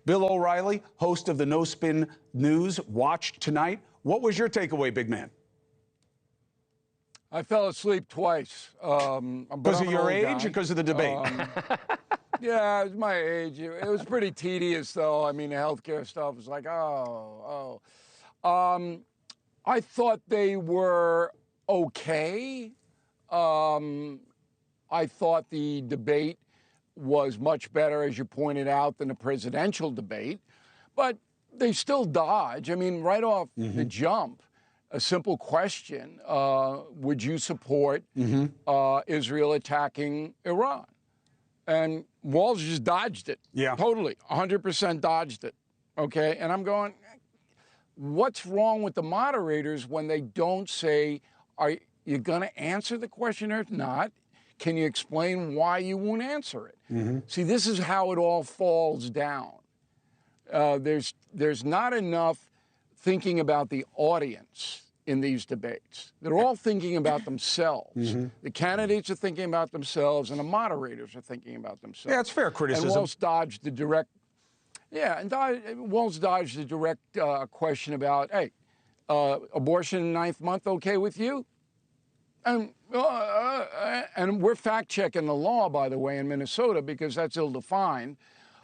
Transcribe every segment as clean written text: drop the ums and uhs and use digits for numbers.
Bill O'Reilly, host of the No Spin News, watched tonight. What was your takeaway, big man? I fell asleep twice. Because of your age or because of the debate? Yeah, it was my age. It was pretty tedious, though. I mean, the healthcare stuff was like, I thought they were okay. I thought the debate was much better, as you pointed out, than the presidential debate. But they still dodge. I mean, right off the jump, a simple question, would you support Israel attacking Iran? And Walz just dodged it. Yeah. Totally, 100% dodged it. Okay, and I'm going, what's wrong with the moderators when they don't say, are you going to answer the question or not? Can you explain why you won't answer it? See, this is how it all falls down. There's not enough thinking about the audience in these debates. They're all thinking about themselves. The candidates are thinking about themselves, and the moderators are thinking about themselves. Yeah, it's fair criticism. And Walz dodged the direct. Yeah, and Walz dodged the direct question about, hey, abortion in the 9th month okay with you? And we're fact-checking the law, by the way, in Minnesota because that's ill-defined.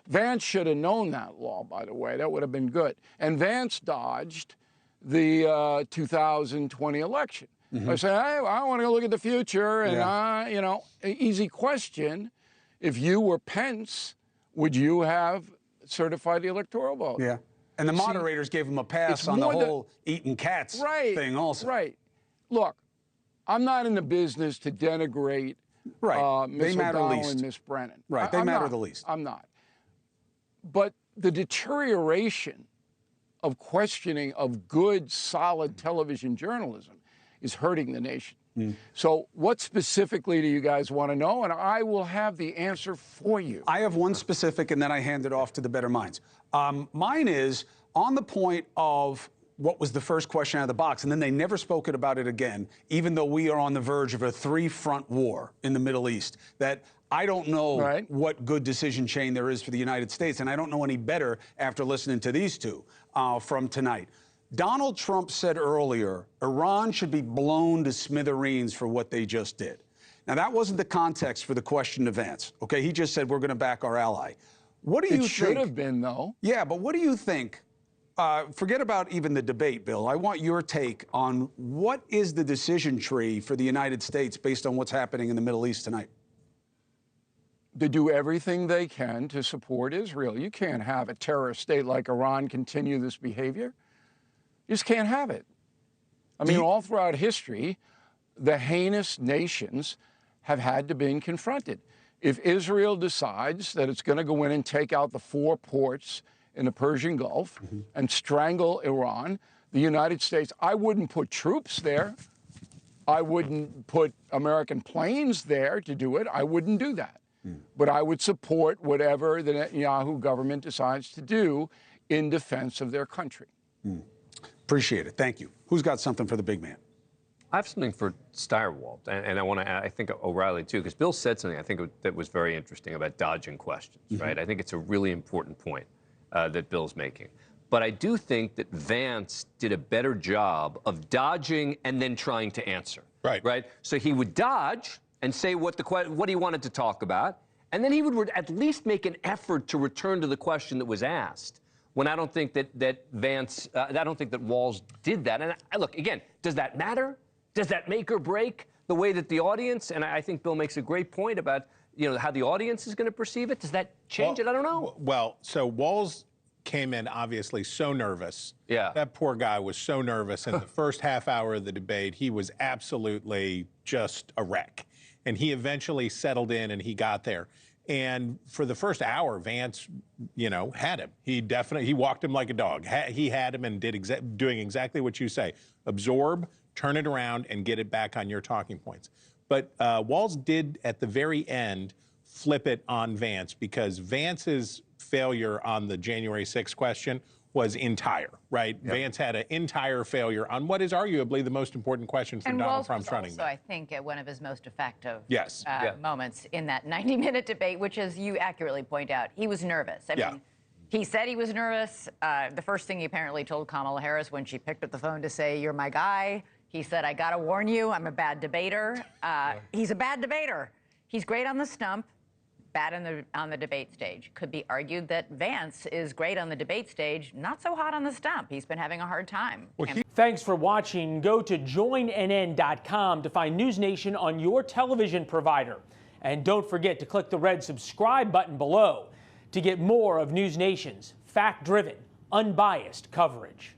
Vance should have known that law, by the way. That would have been good. And Vance dodged the 2020 election. I say, hey, I want to go look at the future, and you know, easy question. If you were Pence, would you have certified the electoral vote? Yeah. And the moderators gave him a pass on the whole eating cats thing also. Right. Look, I'm not in the business to denigrate Ms. O'Donnell and Ms. Brennan. Right. They matter the least. I'm not. But the deterioration of questioning of good, solid television journalism is hurting the nation. So what specifically do you guys want to know? And I will have the answer for you. I have one specific, and then I hand it off to the better minds. Mine is on the point of what was the first question out of the box, and then they never spoke about it again, even though we are on the verge of a 3-front war in the Middle East, that I don't know what good decision chain there is for the United States, and I don't know any better after listening to these two from tonight. Donald Trump said earlier, Iran should be blown to smithereens for what they just did. Now, that wasn't the context for the question to Vance, okay? He just said, we're going to back our ally. What do you think? It should have been, though. Yeah, but what do you think? Forget about even the debate, Bill. I want your take on what is the decision tree for the United States based on what's happening in the Middle East tonight? To do everything they can to support Israel. You can't have a terrorist state like Iran continue this behavior. You just can't have it. I mean, all throughout history, the heinous nations have had to be confronted. If Israel decides that it's going to go in and take out the 4 ports in the Persian Gulf and strangle Iran, the United States, I wouldn't put troops there. I wouldn't put American planes there to do it. I wouldn't do that. But I would support whatever the Netanyahu government decides to do in defense of their country. Appreciate it. Thank you. Who's got something for the big man? I have something for Steyerwalt, and I want to add, I think O'Reilly too, because Bill said something I think that was very interesting about dodging questions, right? I think it's a really important point that Bill's making. But I do think that Vance did a better job of dodging and then trying to answer. Right? So he would dodge and say what he wanted to talk about, and then he would at least make an effort to return to the question that was asked. When I don't think that I don't think that Walz did that. And look, again, does that matter? Does that make or break the way that the audience? And I think Bill makes a great point about how the audience is going to perceive it. Does that change it? I don't know. Well, so Walz came in obviously so nervous. Yeah. That poor guy was so nervous. In the first half hour of the debate, he was absolutely just a wreck. And he eventually settled in and he got there. And for the first hour, Vance, had him. He walked him like a dog. He had him and doing exactly what you say. Absorb, turn it around, and get it back on your talking points. But Walz did, at the very end, flip it on Vance because Vance's failure on the January 6th question was entire, right? Yep. Vance had an entire failure on what is arguably the most important question for Donald Trump's running mate. And Walz was also, I think, at one of his most effective moments in that 90-minute debate, which, as you accurately point out, he was nervous. I mean, He said he was nervous. The first thing he apparently told Kamala Harris when she picked up the phone to say, "You're my guy," he said, "I got to warn you, I'm a bad debater." He's a bad debater. He's great on the stump, bad on the debate stage. Could be argued that Vance is great on the debate stage, not so hot on the stump. He's been having a hard time. Thanks for watching. Go to joinnn.com to find NewsNation on your television provider. And don't forget to click the red subscribe button below to get more of NewsNation's fact-driven, unbiased coverage.